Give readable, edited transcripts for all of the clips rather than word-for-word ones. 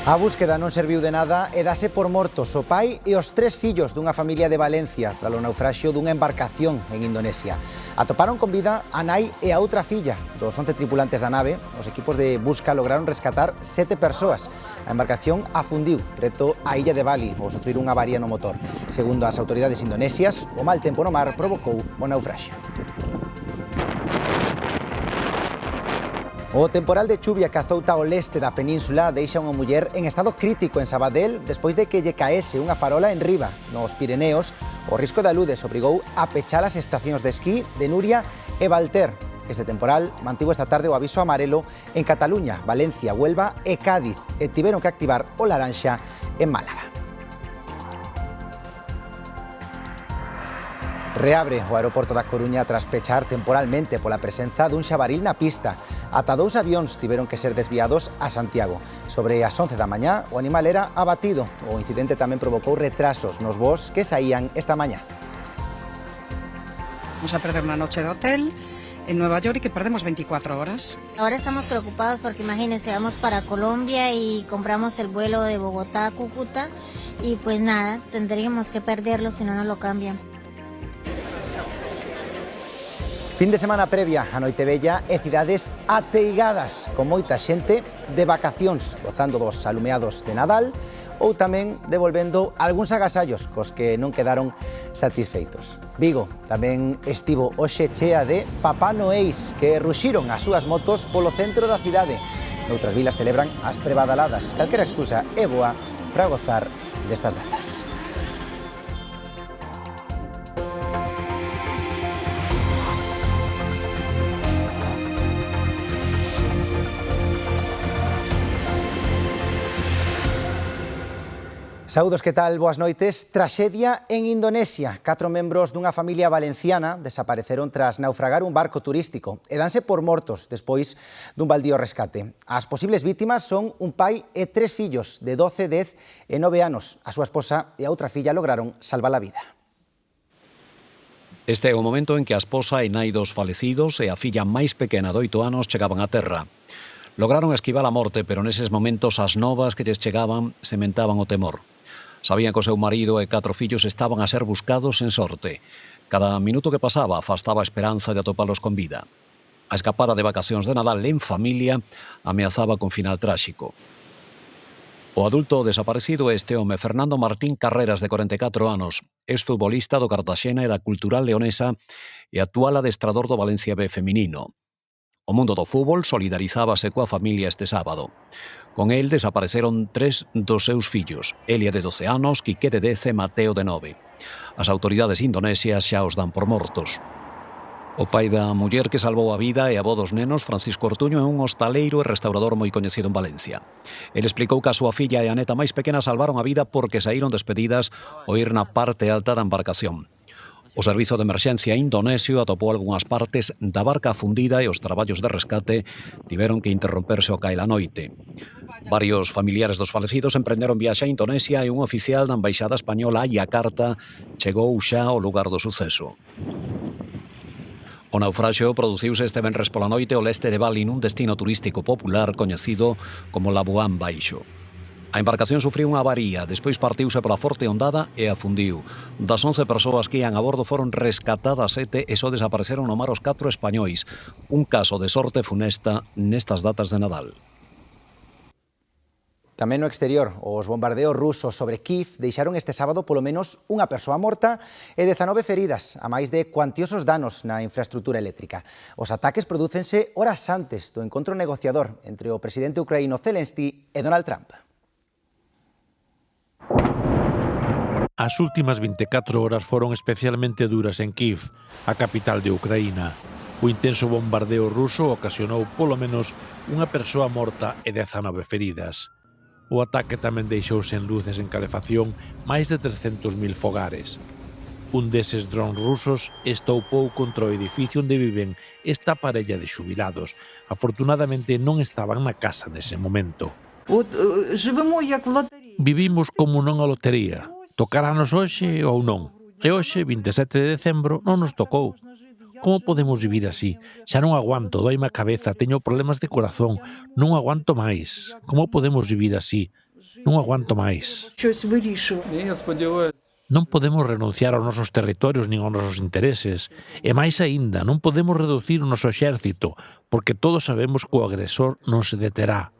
A búsqueda non serviu de nada e dase por mortos o pai e os 3 fillos dunha familia de Valencia tras o naufraxio dunha embarcación en Indonesia. Atoparon con vida a nai e a outra filla dos 11 tripulantes da nave. Os equipos de busca lograron rescatar 7 persoas. A embarcación afundiu preto á illa de Bali ao sufrir unha avaría no motor. Segundo as autoridades indonesias, o mal tempo no mar provocou o naufraxio. O temporal de chuvia que azouta ao leste da península deixa unha muller en estado crítico en Sabadell despois de que lle caese unha farola en riba. Nos Pireneos, o risco de aludes obrigou a pechar as estacións de esquí de Nuria e Valter. Este temporal mantivo esta tarde o aviso amarelo en Cataluña, Valencia, Huelva e Cádiz e tiveron que activar o laranxa en Málaga. Reabre o aeroporto da Coruña tras pechar temporalmente pola presenza dun xabaril na pista. Ata 2 avións tiveron que ser desviados a Santiago. Sobre as 11 da mañá, o animal era abatido. O incidente tamén provocou retrasos nos voos que saían esta mañá. Vamos a perder una noche de hotel en Nueva York y que perdemos 24 horas. Ahora estamos preocupados porque imagínense, vamos para Colombia y compramos el vuelo de Bogotá a Cúcuta y pues nada, tendríamos que perderlo si no nos lo cambian. Fin de semana previa a Noitebella e cidades ateigadas con moita xente de vacacións, gozando dos alumeados de Nadal ou tamén devolvendo algúns agasallos cos que non quedaron satisfeitos. Vigo tamén estivo hoxe chea de Papá Noéis que ruxiron as súas motos polo centro da cidade. Noutras vilas celebran as prebadaladas. Calquera excusa é boa para gozar destas datas. Saúdos, que tal? Boas noites. Traxedia en Indonesia. 4 membros dunha familia valenciana desapareceron tras naufragar un barco turístico e danse por mortos despois dun baldío rescate. As posibles vítimas son un pai e 3 fillos de 12, 10 e 9 anos. A súa esposa e a outra filla lograron salvar a vida. Este é o momento en que a esposa e nai dos falecidos e a filla máis pequena de 8 anos chegaban a terra. Lograron esquivar a morte, pero neses momentos as novas que lles chegaban sementaban o temor. Sabían que o seu marido e 4 fillos estaban a ser buscados en sorte. Cada minuto que pasaba afastaba a esperanza de atopalos con vida. A escapada de vacacións de Nadal en familia ameazaba con final tráxico. O adulto desaparecido é este home, Fernando Martín Carreras, de 44 anos, exfutbolista do Cartaxena e da Cultural Leonesa e actual adestrador do Valencia B feminino. O mundo do fútbol solidarizábase coa familia este sábado. Con el desapareceron 3 dos seus fillos, Elia de 12 anos, Quique de 10 e Mateo de 9. As autoridades indonesias xa os dan por mortos. O pai da muller que salvou a vida e avó dos nenos, Francisco Ortuño, é un hostaleiro e restaurador moi coñecido en Valencia. El explicou que a súa filla e a neta máis pequena salvaron a vida porque saíron despedidas ao ir na parte alta da embarcación. O Servizo de Emerxencia indonesio atopou algunhas partes da barca afundida e os traballos de rescate tiveron que interromperse ao caer a noite. Varios familiares dos falecidos emprenderon viaxe a Indonesia e un oficial da Embaixada Española a Yakarta chegou xa ao lugar do suceso. O naufraxio produciuse este venres pola noite ao leste de Bali nun destino turístico popular coñecido como Labuan Baixo. A embarcación sufriu unha avaría, despois partiuse pola forte ondada e afundiu. Das 11 persoas que ian a bordo foron rescatadas 7 e só desapareceron no mar os 4 españois. Un caso de sorte funesta nestas datas de Nadal. Tamén no exterior, os bombardeos rusos sobre Kiev deixaron este sábado polo menos unha persoa morta e 19 feridas, a máis de cuantiosos danos na infraestrutura eléctrica. Os ataques prodúcense horas antes do encontro negociador entre o presidente ucraíno Zelensky e Donald Trump. As últimas 24 horas foron especialmente duras en Kiev, a capital de Ucraína. O intenso bombardeo ruso ocasionou polo menos unha persoa morta e 19 feridas. O ataque tamén deixou sen luces en calefacción máis de 300.000 fogares. Un deses drons rusos estoupou contra o edificio onde viven esta parella de xubilados. Afortunadamente non estaban na casa nese momento. Vivimos como nunha lotería. Tocaranos hoxe ou non. E hoxe, 27 de decembro, non nos tocou. Como podemos vivir así? Xa non aguanto, doime a cabeza, teño problemas de corazón, non aguanto máis. Como podemos vivir así? Non aguanto máis. Non podemos renunciar aos nosos territorios nin aos nosos intereses. E máis aínda, non podemos reducir o noso exército, porque todos sabemos que o agresor non se deterá.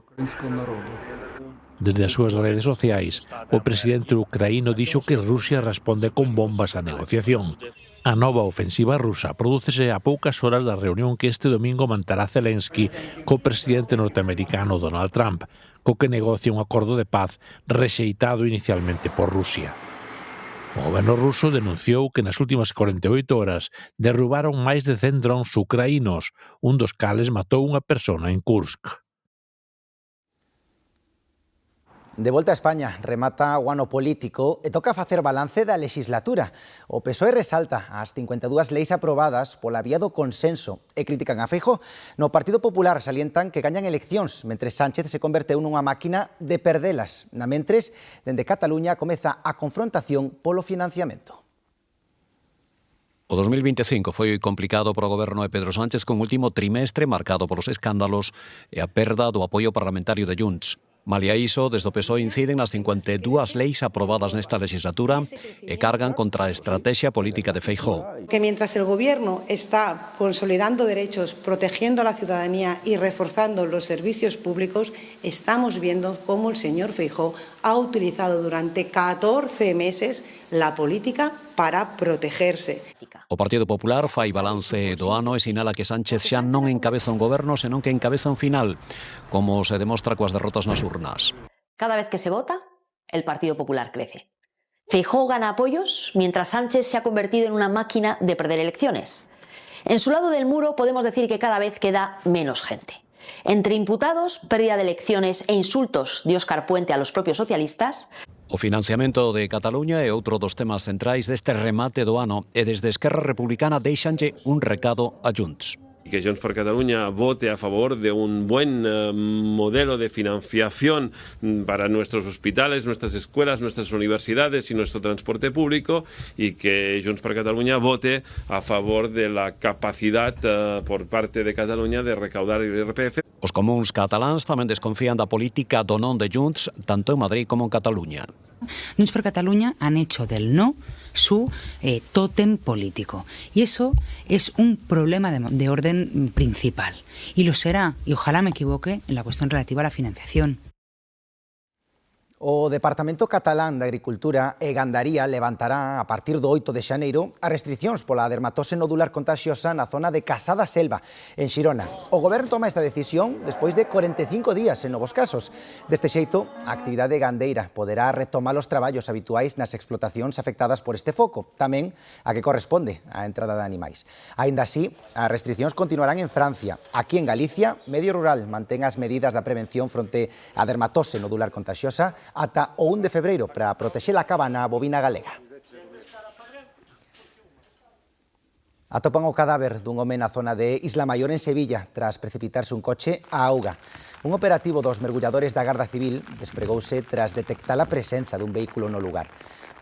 Desde as súas redes sociais, o presidente ucraíno dixo que Rusia responde con bombas á negociación. A nova ofensiva rusa prodúcese a poucas horas da reunión que este domingo manterá Zelensky co presidente norteamericano Donald Trump, co que negocia un acordo de paz rexeitado inicialmente por Rusia. O goberno ruso denunciou que nas últimas 48 horas derrubaron máis de 100 drons ucraínos, un dos cales matou unha persona en Kursk. De volta a España, remata o ano político e toca facer balance da legislatura. O PSOE resalta as 52 leis aprobadas pola vía do consenso e critican a Feijóo. No Partido Popular salientan que gañan eleccións, mentre Sánchez se converteu nunha máquina de perdelas. Na mentres, dende Cataluña comeza a confrontación polo financiamento. O 2025 foi complicado para o goberno de Pedro Sánchez con último trimestre marcado polos escándalos e a perda do apoio parlamentario de Junts. Malia iso, desde o PSOE inciden nas 52 leis aprobadas nesta legislatura e cargan contra a estrategia política de Feijóo. Que mientras el gobierno está consolidando derechos, protegiendo a la ciudadanía y reforzando los servicios públicos, estamos viendo cómo el señor Feijóo ha utilizado durante 14 meses la política para protegerse. O Partido Popular fai balance do ano e sinala que Sánchez xa non encabeza un goberno, senón que encabeza un final, como se demostra coas derrotas nas urnas. Cada vez que se vota, el Partido Popular crece. Feijóo gana apoyos, mientras Sánchez se ha convertido en una máquina de perder elecciones. En su lado del muro podemos decir que cada vez queda menos gente. Entre imputados, pérdida de elecciones e insultos de Óscar Puente a los propios socialistas. O financiamento de Cataluña é outro dos temas centrais deste remate do ano e desde Esquerra Republicana deixanlle un recado a Junts. Que Junts per Cataluña vote a favor de un buen modelo de financiación para nuestros hospitales, nuestras escuelas, nuestras universidades y nuestro transporte público, y que Junts per Cataluña vote a favor de la capacidad por parte de Cataluña de recaudar el IRPF. Os comuns cataláns tamén desconfían da política do non de Junts, tanto en Madrid como en Cataluña. Junts per Cataluña han hecho del no su tótem político. Y eso es un problema de orden principal. Y lo será, y ojalá me equivoque, en la cuestión relativa a la financiación. O Departamento Catalán de Agricultura e Gandaría levantará a partir do 8 de xaneiro as restriccións pola dermatose nodular contagiosa na zona de Casada Selva, en Xirona. O Goberno toma esta decisión despois de 45 días en novos casos. Deste xeito, a actividade gandeira poderá retomar os traballos habituais nas explotacións afectadas por este foco, tamén a que corresponde a entrada de animais. Aínda así, as restriccións continuarán en Francia. Aquí en Galicia, Medio Rural mantén as medidas da prevención fronte á dermatose nodular contagiosa ata o 1 de febreiro para protexer a cabana bovina galega. Atopan o cadáver dun home na zona de Isla Maior en Sevilla tras precipitarse un coche á auga. Un operativo dos mergulladores da Garda Civil despregouse tras detectar a presenza dun vehículo no lugar.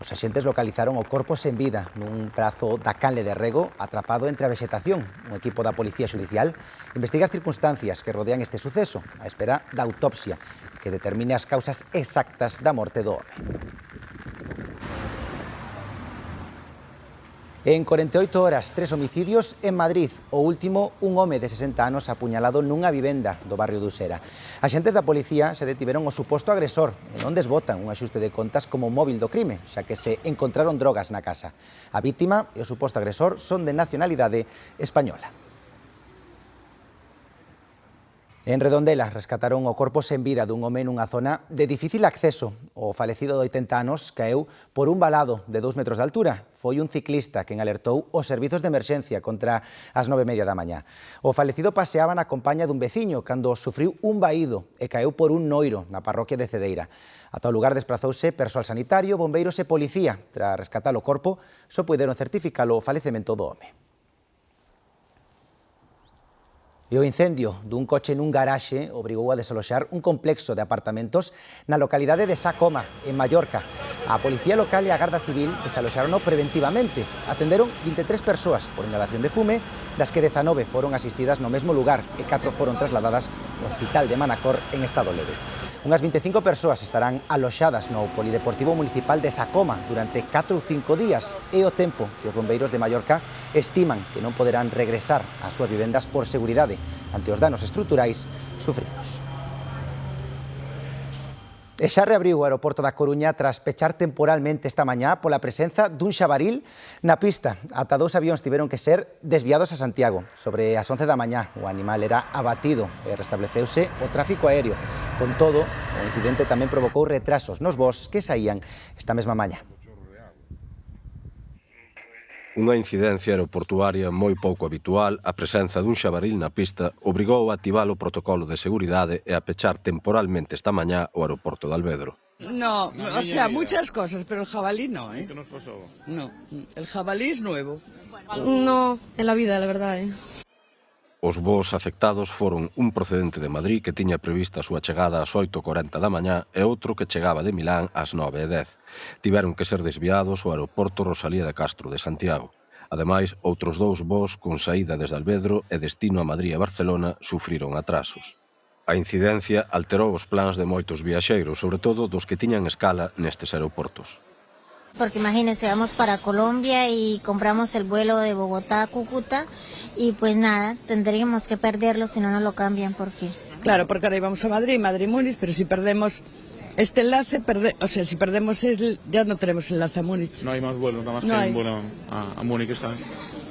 Os axentes localizaron o corpo sen vida nun prazo da canle de Rego atrapado entre a vexetación. Un equipo da Policía Xudicial investiga as circunstancias que rodean este suceso á espera da autopsia que determine as causas exactas da morte do home. En 48 horas, 3 homicidios en Madrid. O último, un home de 60 anos apuñalado nunha vivenda do barrio de Usera. Axentes da policía se detiveron o suposto agresor e non desbotan un axuste de contas como móvil do crime, xa que se encontraron drogas na casa. A víctima e o suposto agresor son de nacionalidade española. En Redondela rescataron o corpo sen vida dun home nunha zona de difícil acceso. O falecido de 80 anos caeu por un valado de 2 metros de altura. Foi un ciclista quen alertou os servizos de emerxencia contra as 9:30 da mañá. O falecido paseaba na compaña dun veciño cando sufriu un vaído e caeu por un noiro na parroquia de Cedeira. Ata o lugar desprazouse persoal sanitario, bombeiros e policía. Tras rescatar o corpo, só puideron certificar o falecemento do home. E o incendio dun coche nun garaxe obrigou a desaloxar un complexo de apartamentos na localidade de Sa Coma, en Mallorca. A Policía Local e a Garda Civil desaloxarono preventivamente. Atenderon 23 persoas por inhalación de fume, das que 19 foron asistidas no mesmo lugar e 4 foron trasladadas ao Hospital de Manacor en estado leve. Unhas 25 persoas estarán aloxadas no Polideportivo Municipal de Sacoma durante 4 ou 5 días e o tempo que os bombeiros de Mallorca estiman que non poderán regresar ás súas vivendas por seguridade ante os danos estruturais sufridos. E xa reabriu o aeroporto da Coruña tras pechar temporalmente esta mañá pola presenza dun xabaril na pista. Ata 2 avións tiveron que ser desviados a Santiago. Sobre as 11 da mañá o animal era abatido e restableceuse o tráfico aéreo. Con todo, o incidente tamén provocou retrasos nos voos que saían esta mesma mañá. Unha incidencia aeroportuaria moi pouco habitual, a presenza dun xabaril na pista obrigou a activar o protocolo de seguridade e a pechar temporalmente esta mañá o aeroporto de Alvedro. No, o sea, muchas cosas, pero el jabalí no, ¿eh? ¿Qué nos pasó? No, el jabalí es nuevo. No, en la vida, la verdad, ¿eh? Os voos afectados foron un procedente de Madrid que tiña prevista a súa chegada ás 8:40 da mañá e outro que chegaba de Milán ás 9:10. Tiveron que ser desviados ao aeroporto Rosalía de Castro de Santiago. Ademais, outros 2 voos con saída desde Alvedro e destino a Madrid e Barcelona sufriron atrasos. A incidencia alterou os plans de moitos viaxeiros, sobre todo dos que tiñan escala nestes aeroportos. Porque imagínense, vamos para Colombia y compramos el vuelo de Bogotá a Cúcuta y pues nada, tendríamos que perderlo si no nos lo cambian. ¿Por qué? Claro, porque ahora íbamos a Madrid, Madrid-Múnich, pero si perdemos este enlace, si perdemos ya no tenemos enlace a Múnich. No hay más vuelos, nada más No que hay hay. un vuelo a Múnich está.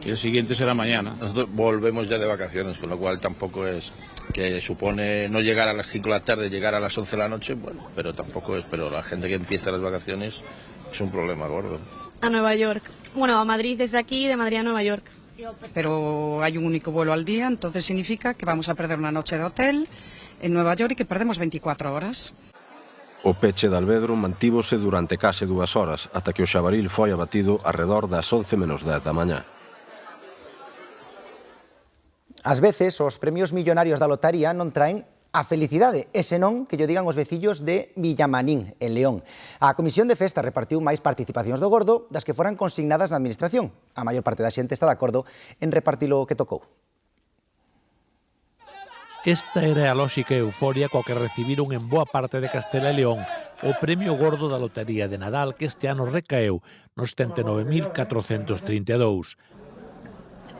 Y el siguiente será mañana. Nosotros volvemos ya de vacaciones, con lo cual tampoco es que supone no llegar a las 5 de la tarde, llegar a las 11 de la noche, bueno, pero tampoco es, pero la gente que empieza las vacaciones es un problema gordo. A Nueva York. Bueno, a Madrid desde aquí, de Madrid a Nueva York. Pero hay un único vuelo al día, entonces significa que vamos a perder una noche de hotel en Nueva York y que perdemos 24 horas. O peche de Alvedro mantívose durante case 2 horas, ata que o xabaril foi abatido arredor das 11:10 da mañá. Ás veces, os premios millonarios da lotaría non traen a felicidade, e senón que lle digan os vecillos de Villamanín, en León. A Comisión de Festas repartiu máis participacións do Gordo das que foran consignadas na Administración. A maior parte da xente está de acordo en repartilo o que tocou. Esta era a lóxica euforia coa que recibiron en boa parte de Castela e León o premio gordo da lotería de Nadal que este ano recaeu nos 79.432.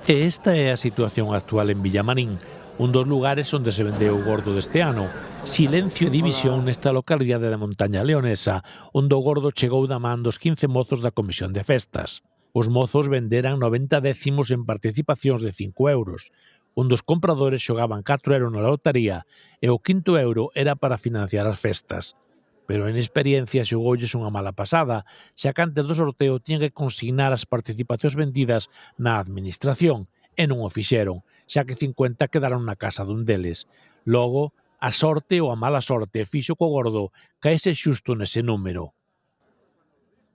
E esta é a situación actual en Villamanín, un dos lugares onde se vendeu o gordo deste ano. Silencio e división nesta localidade da montaña leonesa, onde o gordo chegou da man dos 15 mozos da Comisión de Festas. Os mozos venderan 90 décimos en participacións de 5 euros. Un dos compradores xogaban 4 euros na lotaría e o quinto euro era para financiar as festas. Pero en experiencia xogoulles unha mala pasada, xa que antes do sorteo tiñan que consignar as participacións vendidas na Administración e non o fixeron, xa que 50 quedaron na casa dun deles. Logo, a sorte ou a mala sorte fixo co gordo caese xusto nese número.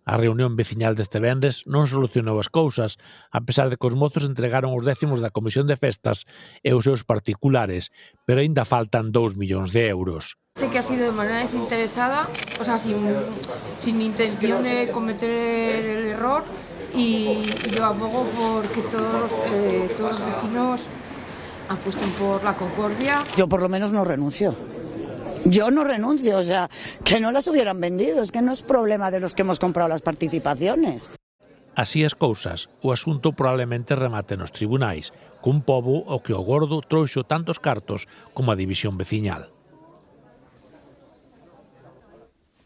A reunión veciñal deste venres non solucionou as cousas, a pesar de que os mozos entregaron os décimos da Comisión de Festas e os seus particulares, pero aínda faltan 2 millóns de euros. Sé que ha sido de manera desinteresada, o sea, sin intención de cometer el error, y yo abogo porque todos los vecinos apuesten por la concordia. Yo por lo menos no renuncio. Yo no renuncio, o sea, que no las hubieran vendido, es que no es problema de los que hemos comprado las participaciones. Así as cousas, o asunto probablemente remate nos tribunais, cun pobo ao que o gordo trouxo tantos cartos como a división veciñal.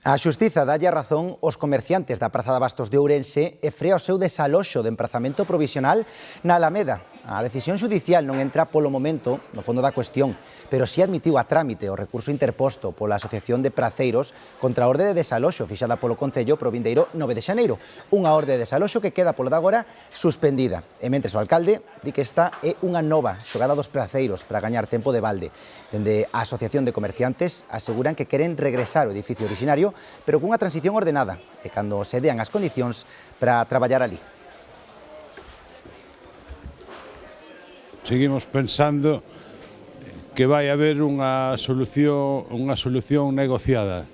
A Xustiza dalle a razón aos comerciantes da Praza de Abastos de Ourense e frea o seu desaloxo de emprazamento provisional na Alameda. A decisión xudicial non entra polo momento no fondo da cuestión, pero si admitiu a trámite o recurso interposto pola Asociación de Praceiros contra a orde de desaloxo fixada polo Concello pro vindeiro 9 de xaneiro, unha orde de desaloxo que queda polo de agora suspendida. E mentres o alcalde di que esta é unha nova xogada dos praceiros para gañar tempo de balde. Dende a Asociación de Comerciantes aseguran que queren regresar ao edificio originario, pero cunha transición ordenada e cando se dean as condicións para traballar ali. Seguimos pensando que vai haber unha solución negociada.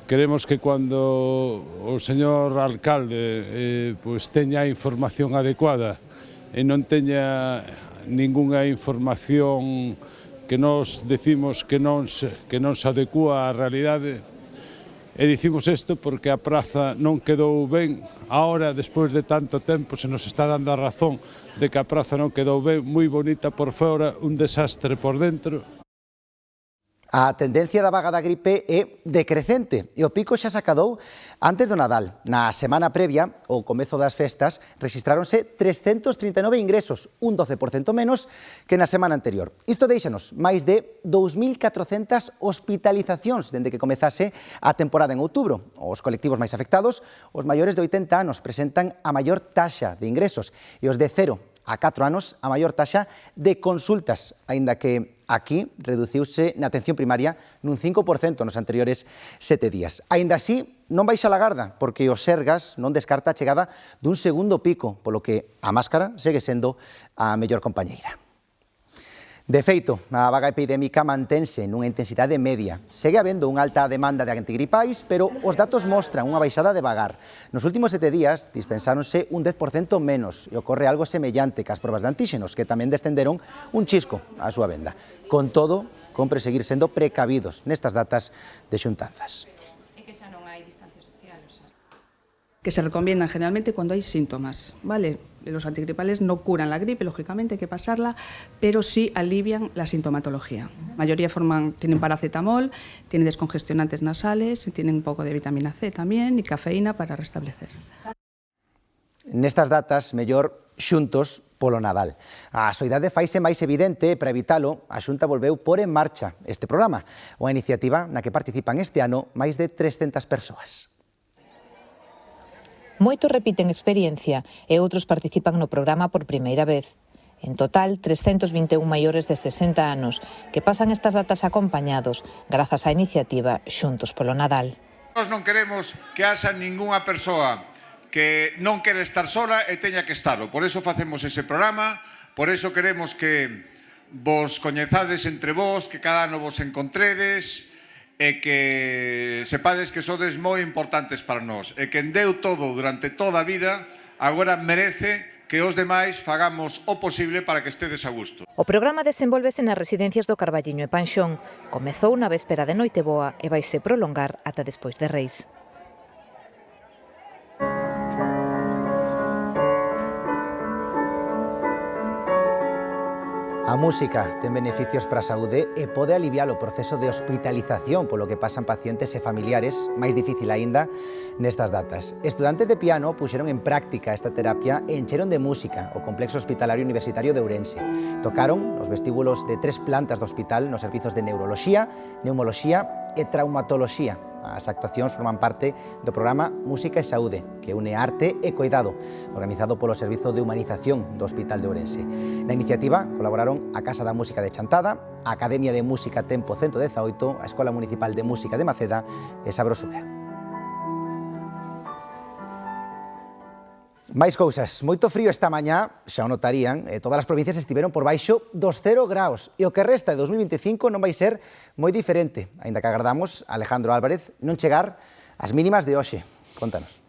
Queremos que cando o señor alcalde pues teña a información adecuada e non teña ningunha información que nos decimos que non se adecúa á realidade, e dicimos isto porque a praza non quedou ben. Ahora, despois de tanto tempo, se nos está dando a razón de que a praza non quedou ben, moi bonita por fora, un desastre por dentro. A tendencia da vaga da gripe é decrecente e o pico xa se acadou antes do Nadal. Na semana previa, ao comezo das festas, rexistráronse 339 ingresos, un 12% menos que na semana anterior. Isto deixanos máis de 2.400 hospitalizacións dende que comezase a temporada en outubro. Os colectivos máis afectados, os maiores de 80 anos, presentan a maior taxa de ingresos e os de 0 a 4 anos a maior taxa de consultas, aínda que aquí reduciuse na atención primaria nun 5% nos anteriores 7 días. Aínda así, non baixa a garda, porque o Sergas non descarta a chegada dun segundo pico, polo que a máscara segue sendo a mellor compañeira. De feito, a vaga epidémica mantense nunha intensidade media. Segue habendo unha alta demanda de antigripais, pero os datos mostran unha baixada devagar. Nos últimos 7 días dispensáronse un 10% menos e ocorre algo semellante cas probas de antíxenos, que tamén descenderon un chisco á súa venda. Con todo, compre seguir sendo precavidos nestas datas de xuntanzas. Que se recomiendan generalmente cuando hay síntomas, ¿vale? Los antigripales no curan la gripe, lógicamente hay que pasarla, pero sí alivian la sintomatología. La mayoría tienen paracetamol, tienen descongestionantes nasales, tienen un poco de vitamina C también y cafeína para restablecer. Nestas datas, mellor xuntos polo Nadal. A soidade faise máis evidente e para evitalo, a Xunta volveu pôr en marcha este programa, unha iniciativa na que participan este ano máis de 300 persoas. Moitos repiten experiencia e outros participan no programa por primeira vez. En total, 321 maiores de 60 anos que pasan estas datas acompañados grazas á iniciativa Xuntos polo Nadal. Nós non queremos que haxa ningunha persoa que non quere estar sola e teña que estalo. Por eso facemos ese programa, por eso queremos que vos coñezades entre vos, que cada ano vos encontredes, e que sepades que sodes moi importantes para nós e que en deu todo durante toda a vida agora merece que os demais fagamos o posible para que estedes a gusto. O programa desenvolvese nas residencias do Carballiño e Panxón. Comezou na véspera de Noiteboa e vaise prolongar ata despois de Reis. A música ten beneficios para a saúde e pode aliviar o proceso de hospitalización polo que pasan pacientes e familiares, máis difícil aínda nestas datas. Estudantes de piano puxeron en práctica esta terapia e encheron de música o Complexo Hospitalario Universitario de Ourense. Tocaron nos vestíbulos de 3 plantas do hospital nos servizos de neuroloxía, neumoloxía e traumatoloxía. As actuacións forman parte do programa Música e Saúde, que une arte e coidado, organizado polo Servizo de Humanización do Hospital de Ourense. Na iniciativa colaboraron a Casa da Música de Chantada, a Academia de Música Tempo 118, a Escola Municipal de Música de Maceda e Sabrosura. Máis cousas, moito frío esta mañá, xa o notarían, todas as provincias estiveron por baixo dos 0 graus e o que resta de 2025 non vai ser moi diferente, aínda que agardamos a Alejandro Álvarez non chegar ás mínimas de hoxe. Contanos.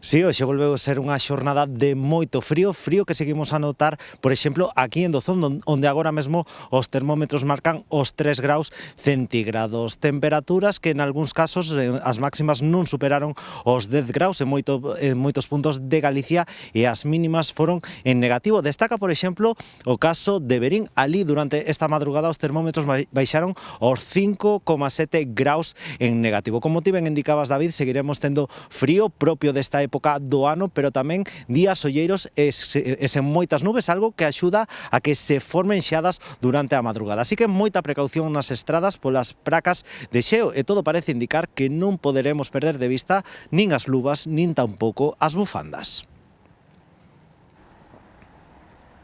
Si, hoxe volveu a ser unha xornada de moito frío, frío que seguimos a notar, por exemplo, aquí en Dozón, onde agora mesmo os termómetros marcan os 3 graus centígrados. Temperaturas que en algúns casos as máximas non superaron os 10 graus en moitos puntos de Galicia e as mínimas foron en negativo. Destaca, por exemplo, o caso de Verín. Ali, durante esta madrugada, os termómetros baixaron os 5,7 graus en negativo. Como ti ben indicabas, David, seguiremos tendo frío propio desta época do ano, pero tamén días olleiros e sen moitas nubes, algo que axuda a que se formen xeadas durante a madrugada. Así que moita precaución nas estradas polas placas de xeo e todo parece indicar que non poderemos perder de vista nin as luvas, nin tampouco as bufandas.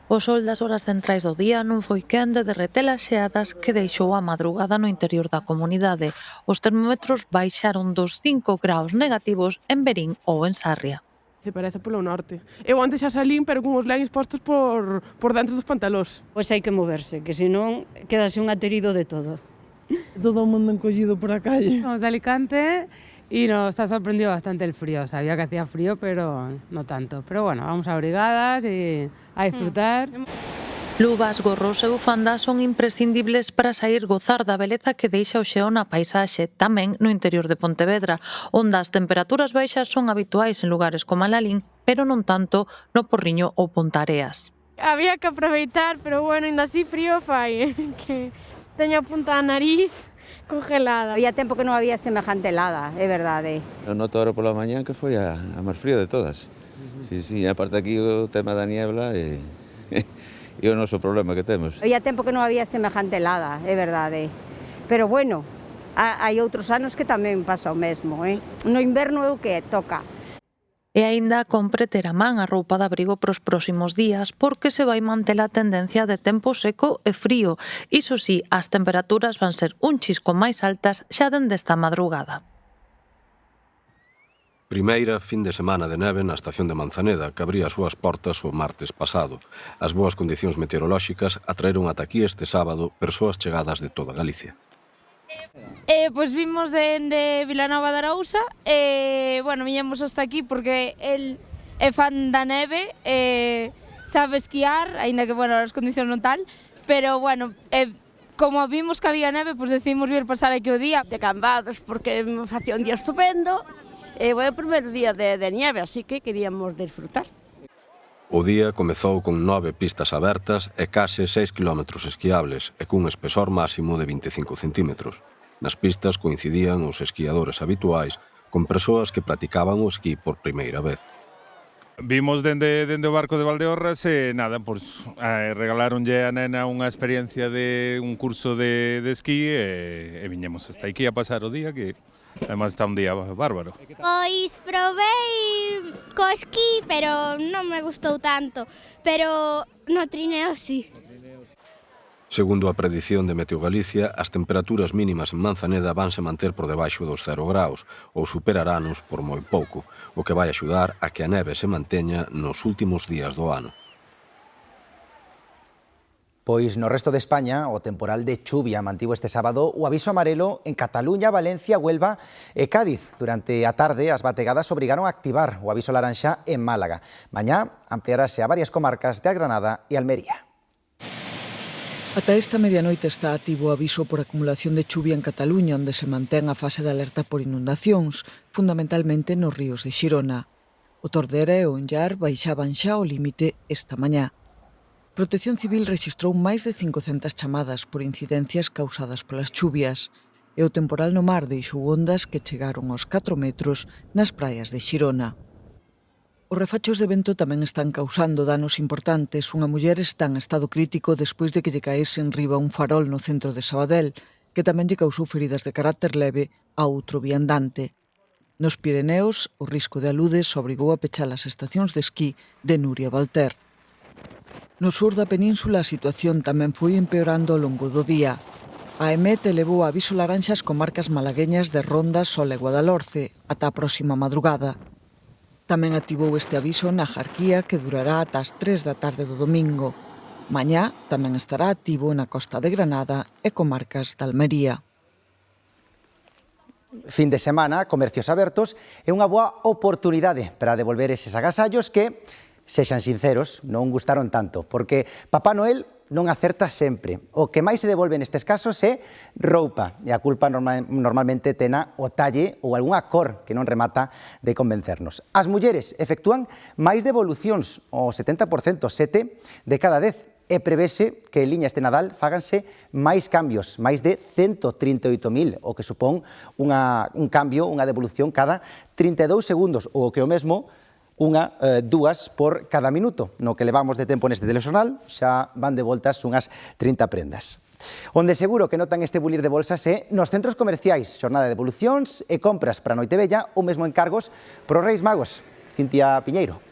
O sol das horas centrais do día non foi quen de derreter as xeadas que deixou a madrugada no interior da comunidade. Os termómetros baixaron dos 5 graus negativos en Verín ou en Sarria. Se parece polo norte. Eu antes xa salín, pero con os leggings postos por dentro dos pantalós. Pois hai que moverse, que senón quedase un aterido de todo. Todo o mundo encollido por a calle. Somos de Alicante y nos ha sorprendido bastante el frío. Sabía que hacía frío, pero no tanto. Pero bueno, vamos abrigadas y a disfrutar. Luvas, gorros e bufandas son imprescindibles para sair gozar da beleza que deixa o xeo na paisaxe, tamén no interior de Pontevedra, onde as temperaturas baixas son habituais en lugares como Alalín, pero non tanto no Porriño ou Pontareas. Había que aproveitar, pero bueno, ainda así frío fai, que teño a punta da nariz congelada. Había tempo que non había semejante helada, é verdade. Eu noto ahora pola mañán que foi a máis fría de todas. Sí, aparte aquí o tema da niebla e o noso problema que temos. Había tempo que non había semejante helada, é verdade. Pero bueno, hai outros anos que tamén pasa o mesmo, No inverno é o que toca. E aínda compre ter a man a roupa de abrigo pros próximos días porque se vai manter a tendencia de tempo seco e frío. Iso sí, as temperaturas van ser un chisco máis altas xa dende esta madrugada. Primeira fin de semana de neve na estación de Manzaneda, que abría as súas portas o martes pasado. As boas condicións meteorolóxicas atraeron ata aquí este sábado persoas chegadas de toda Galicia. Pois vimos de Vilanova de Arousa e, bueno, viñemos hasta aquí porque el é fan da neve, sabe esquiar, aínda que, bueno, as condicións non tal, pero, bueno, como vimos que había neve, pois decidimos vir pasar aquí o día. De Cambados, porque facía un día estupendo, e foi o primeiro día de nieve, así que queríamos disfrutar. O día comezou con 9 pistas abertas e case 6 kilómetros esquiables e cun espesor máximo de 25 centímetros. Nas pistas coincidían os esquiadores habituais con persoas que practicaban o esquí por primeira vez. Vimos dende o barco de Valdeorras e nada, regalaronlle a nena unha experiencia de un curso de esquí e viñemos hasta aquí a pasar o día, que además está un día bárbaro. Pois probei co esquí, pero non me gustou tanto, pero no trineo sí. Segundo a predición de Meteo Galicia, as temperaturas mínimas en Manzaneda vanse manter por debaixo dos 0 graus ou superarános por moi pouco, o que vai axudar a que a neve se manteña nos últimos días do ano. Pois no resto de España, o temporal de chuvia mantivo este sábado o aviso amarelo en Cataluña, Valencia, Huelva e Cádiz. Durante a tarde, as bategadas obrigaron a activar o aviso laranxa en Málaga. Mañá ampliarase a varias comarcas de Granada e Almería. Ata esta medianoite está activo o aviso por acumulación de chuvia en Cataluña, onde se mantén a fase de alerta por inundacións, fundamentalmente nos ríos de Xirona. O Tordera e o Onllar baixaban xa o límite esta mañá. Protección Civil rexistrou máis de 500 chamadas por incidencias causadas polas chuvias e o temporal no mar deixou ondas que chegaron aos 4 metros nas praias de Xirona. Os refachos de vento tamén están causando danos importantes. Unha muller está en estado crítico despois de que lle caese enriba un farol no centro de Sabadell, que tamén lle causou feridas de carácter leve a outro viandante. Nos Pireneos, o risco de aludes obrigou a pechar as estacións de esquí de Nuria Valter. No sur da península a situación tamén foi empeorando ao longo do día. A EMET elevou a aviso laranxa as comarcas malagueñas de Ronda, Sol e Guadalhorce ata a próxima madrugada. Tamén activou este aviso na Jarquía, que durará ata as 3 da tarde do domingo. Mañá tamén estará activo na costa de Granada e comarcas de Almería. Fin de semana, comercios abertos é unha boa oportunidade para devolver eses agasallos que, sexan sinceros, non gustaron tanto, porque Papá Noel non acerta sempre. O que máis se devolve nestes casos é roupa, e a culpa normalmente tena o talle ou algunha cor que non remata de convencernos. As mulleres efectúan máis devolucións, o 70%, 7 de cada 10, e prevese que en liña este Nadal fáganse máis cambios, máis de 138.000, o que supón un cambio, unha devolución cada 32 segundos, ou o que o mesmo, dúas por cada minuto. No que levamos de tempo neste telexornal xa van de voltas unhas 30 prendas. Onde seguro que notan este bulir de bolsas é nos centros comerciais, xornada de devolucións e compras para Noitevella ou mesmo encargos para os Reis Magos. Cintia Piñeiro.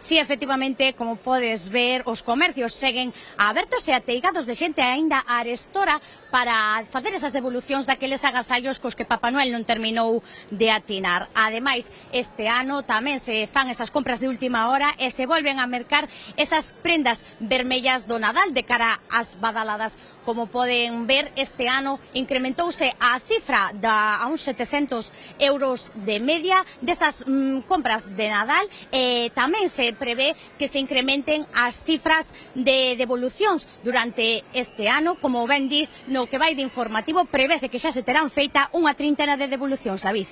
Si, efectivamente, como podes ver, os comercios seguen abertos e ateigados de xente aínda arestora para facer esas devolucións daqueles agasallos cos que Papá Noel non terminou de atinar. Ademais, este ano tamén se fan esas compras de última hora e se volven a mercar esas prendas vermellas do Nadal de cara ás badaladas. Como poden ver, este ano incrementouse a cifra a uns 700 euros de media desas compras de Nadal e tamén se se prevé que se incrementen as cifras de devolucións durante este ano, como ben dis, no que vai de informativo, prevese que xa se terán feita unha trintena de devolucións, David.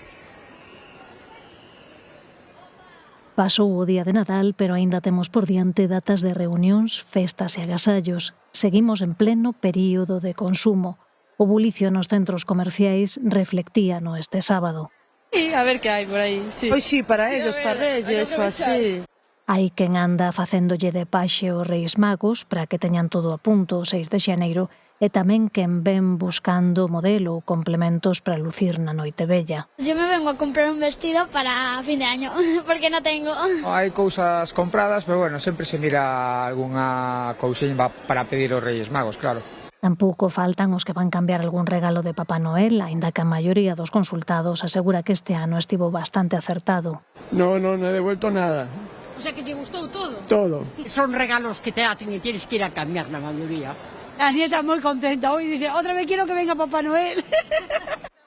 Pasou o día de Nadal, pero aínda temos por diante datas de reunións, festas e agasallos. Seguimos en pleno período de consumo. O bulicio nos centros comerciais reflectíano este sábado. Sí, a ver que hai por aí, sí. Pois sí, para ellos, para Reyes, ou así. Hai quen anda facéndolle de paxe aos Reis Magos para que teñan todo a punto o 6 de xaneiro e tamén quen ven buscando modelo ou complementos para lucir na noite vella. Yo me vengo a comprar un vestido para fin de año, porque no tengo. Hai cousas compradas, pero bueno, sempre se mira algunha cousiña para pedir aos Reis Magos, claro. Tampouco faltan os que van cambiar algún regalo de Papá Noel, aínda que a maioría dos consultados asegura que este ano estivo bastante acertado. No he devuelto nada. O sea que te gustou todo? Todo. Son regalos que te hacen y tienes que ir a cambiar la mayoría. La nieta muy contenta hoy dice, otra vez quiero que venga Papá Noel.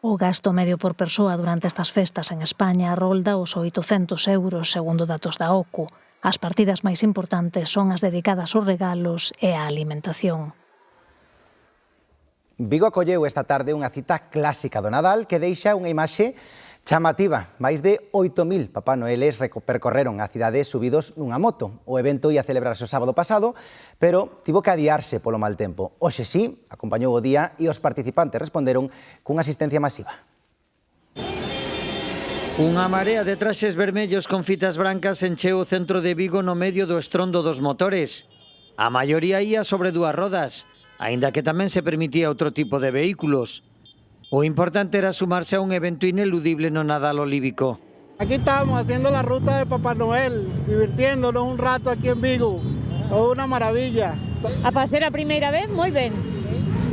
O gasto medio por persoa durante estas festas en España rolda os 800 euros, segundo datos da OCU. As partidas máis importantes son as dedicadas aos regalos e á alimentación. Vigo acolleu esta tarde unha cita clásica do Nadal que deixa unha imaxe chamativa. Máis de 8.000 Papá Noeles percorreron a cidade subidos nunha moto. O evento ia celebrarse o sábado pasado, pero tivo que adiarse polo mal tempo. Hoxe sí, acompañou o día e os participantes responderon cunha asistencia masiva. Unha marea de traxes vermellos con fitas brancas encheu o centro de Vigo no medio do estrondo dos motores. A maioría ía sobre dúas rodas, aínda que tamén se permitía outro tipo de vehículos. O importante era sumarse a un evento ineludible no Nadal olívico. Aquí estamos haciendo la ruta de Papá Noel, divirtiéndonos un rato aquí en Vigo. Todo una maravilla. A pasar a primeira vez, moi ben.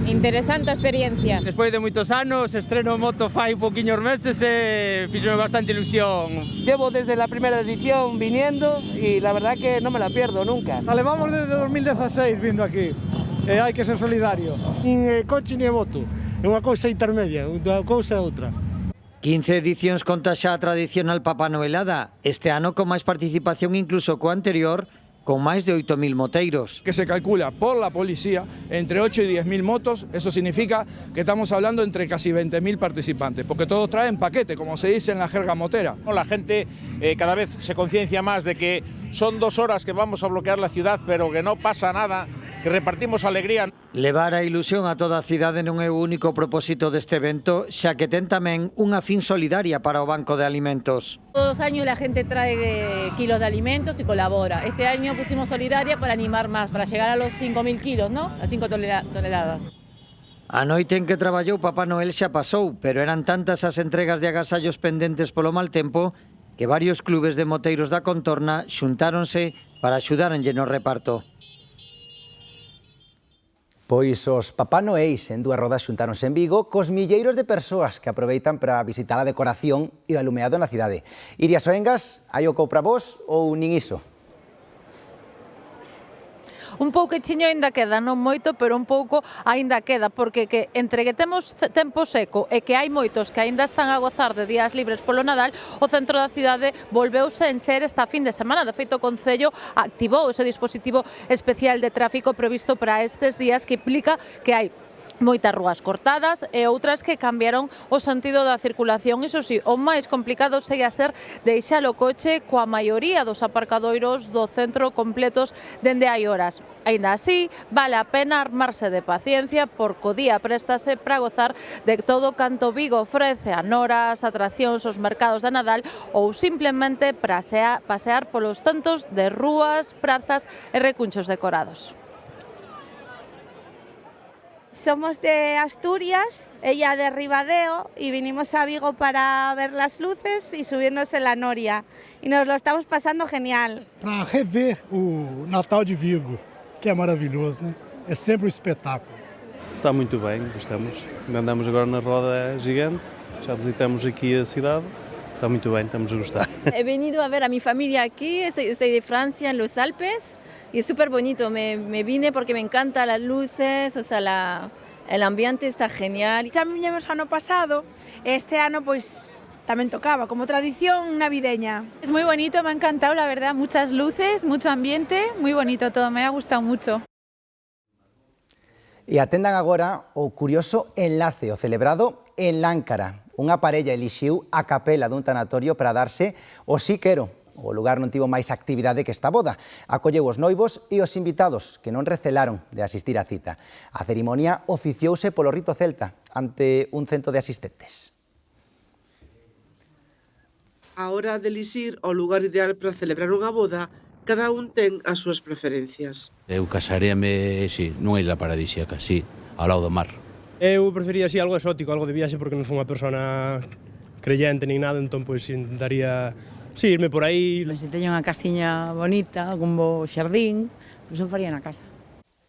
Interesante a experiencia. Despois de moitos anos, estreno moto fai pouquiños meses e fíxome bastante ilusión. Llevo desde la primera edición viniendo y la verdad que no me la pierdo nunca. La levamos desde 2016 vindo aquí. Hai que ser solidario. Nin coche nin moto. É unha cousa intermedia, unha cousa é outra. 15 edicións conta xa a tradicional Papá Noelada, este ano con máis participación incluso co anterior, con máis de 8.000 moteiros. Que se calcula por la policía entre 8 y 10.000 motos, eso significa que estamos hablando entre casi 20.000 participantes, porque todos traen paquete, como se dice en la jerga motera. La gente cada vez se conciencia más de que son 2 horas que vamos a bloquear la ciudad, pero que no pasa nada, que repartimos alegría. Levar a ilusión a toda a cidade non é o único propósito deste evento, xa que ten tamén unha fin solidaria para o Banco de Alimentos. Todos los años la gente trae kilos de alimentos y colabora. Este año pusimos solidaria para animar más, para llegar a los 5.000 kilos, ¿no? A 5 toneladas. A noite en que traballou Papá Noel xa pasou, pero eran tantas as entregas de agasallos pendentes polo mal tempo que varios clubes de moteiros da contorna xuntáronse para axudaranlle no reparto. Pois os Papá Noéis en dúas rodas xuntáronse en Vigo cos milleiros de persoas que aproveitan para visitar a decoración e o alumeado na cidade. Iria Soengas, hai o para vos ou nin iso? Un pouquiño aínda queda, non moito, pero un pouco aínda queda, porque que entre que temos tempo seco e que hai moitos que aínda están a gozar de días libres polo Nadal, o centro da cidade volveuse a encher esta fin de semana. De feito, o Concello activou ese dispositivo especial de tráfico previsto para estes días, que implica que hai moitas rúas cortadas e outras que cambiaron o sentido da circulación. Iso sí, o máis complicado segue a ser deixar o coche coa maioría dos aparcadoiros do centro completos dende hai horas. Aínda así, vale a pena armarse de paciencia, porque o día préstase para gozar de todo canto Vigo ofrece a noras, atraccións, os mercados de Nadal ou simplemente pasear polos centros de rúas, prazas e recunchos decorados. Somos de Asturias, ella de Ribadeo, y vinimos a Vigo para ver las luces y subirnos en la Noria. Y nos lo estamos pasando genial. Para rever o Natal de Vigo, que é maravilhoso, né? É sempre um espetáculo. Está muito bem, gostamos. Andamos agora na roda gigante, já visitamos aqui a cidade. Está muito bem, estamos a gostar. He venido a ver a mi familia aquí, soy de Francia, en los Alpes. Y es súper bonito, me vine porque me encantan las luces, o sea, el ambiente está genial. Ya viñemos ano pasado, este ano pois tamén tocaba, como tradición navideña. Es muy bonito, me ha encantado, la verdad, muchas luces, mucho ambiente, muy bonito todo, me ha gustado mucho. E atendan agora o curioso enlace, o celebrado en Láncara. Unha parella elixiu a capela dun tanatorio para darse o sí quero. O lugar non tivo máis actividade que esta boda. Acolleu os noivos e os invitados, que non recelaron de asistir á cita. A cerimonia oficiouse polo rito celta, ante un cento de asistentes. A hora de elixir o lugar ideal para celebrar unha boda, cada un ten as súas preferencias. Eu casaríame, sí, nunha isla paradisíaca, sí, ao lado do mar. Eu prefería así algo exótico, algo de viaxe, porque non son unha persona creyente nin nada, entón pois intentaría irme por aí. Se teño unha casiña bonita, con bo xardín, pois eu faría na casa.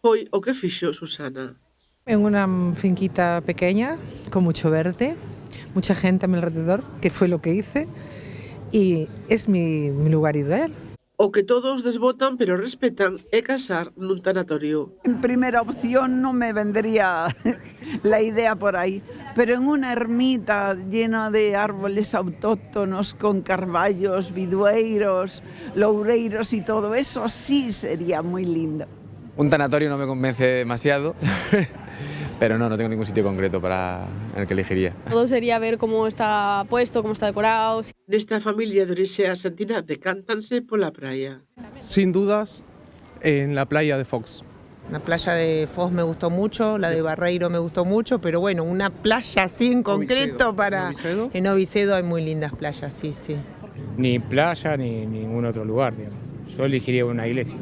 Foi o que fixo Susana. En una finquita pequeña, con mucho verde, mucha gente a mi alrededor, que fue lo que hice, y es mi lugar ideal. O que todos desbotan pero respetan é casar nun tanatorio. En primera opción no me vendría la idea por ahí, pero en una ermita llena de árboles autóctonos con carballos, bidueiros, loureiros y todo eso sí sería muy lindo. Un tanatorio no me convence demasiado, pero no tengo ningún sitio concreto en el que elegiría. Todo sería ver cómo está puesto, cómo está decorado. Nesta familia de orixe argentina decántanse pola praia. Sin dudas, en la playa de Fox. La playa de Foz me gustó mucho, la de Barreiro me gustó mucho, pero bueno, una playa así en concreto para... En Ovicedo hay muy lindas playas, sí. Ni playa ni ningún otro lugar, digamos. Yo elegiría una iglesia.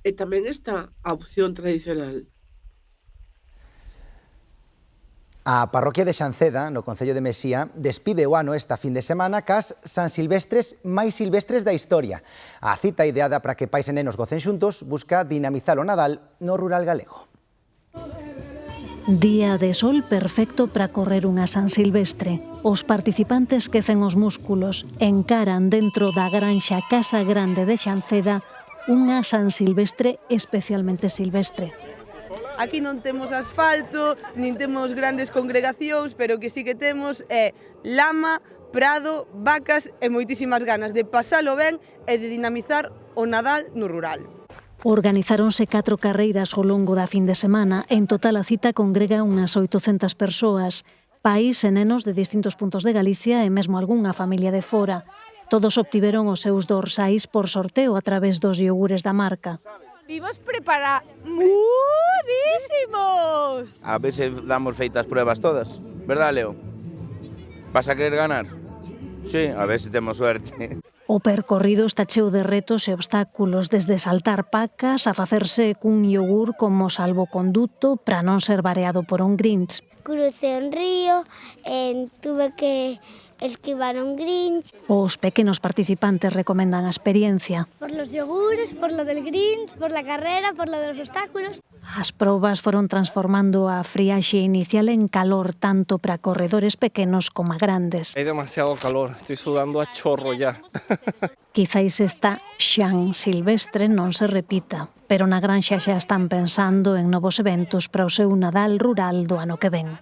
E tamén está a opción tradicional. A parroquia de Xanceda, no concello de Mesía, despide o ano esta fin de semana cas San Silvestres máis silvestres da historia. A cita ideada para que pais e nenos gocen xuntos busca dinamizar o Nadal no rural galego. Día de sol perfecto para correr unha San Silvestre. Os participantes quecen os músculos, encaran dentro da granxa Casa Grande de Xanceda unha San Silvestre especialmente silvestre. Aquí non temos asfalto, nin temos grandes congregacións, pero que sí que temos é lama, prado, vacas e moitísimas ganas de pasalo ben e de dinamizar o Nadal no rural. Organizáronse 4 carreiras ao longo da fin de semana. En total a cita congrega unhas 800 persoas, pais e nenos de distintos puntos de Galicia e mesmo algunha familia de fora. Todos obtiveron os seus dorsais por sorteo a través dos iogures da marca. Vimos preparadísimos! A ver se damos feitas pruebas todas, verdad, Leo? Vas a querer ganar? Sí, a ver se temos suerte. O percorrido está cheo de retos e obstáculos, desde saltar pacas a facerse cun iogur como salvoconduto para non ser vareado por un Grinch. Crucé un río, tuve que esquivar un Grinch. Os pequenos participantes recomendan a experiencia. Por los yogures, por lo del Grinch, por la carrera, por lo de los obstáculos. As probas foron transformando a friaxe inicial en calor tanto para corredores pequenos como a grandes. Hay demasiado calor, estoy sudando a chorro ya. Quizáis esta Xan Silvestre non se repita, pero na granxa xa están pensando en novos eventos para o seu Nadal rural do ano que ven.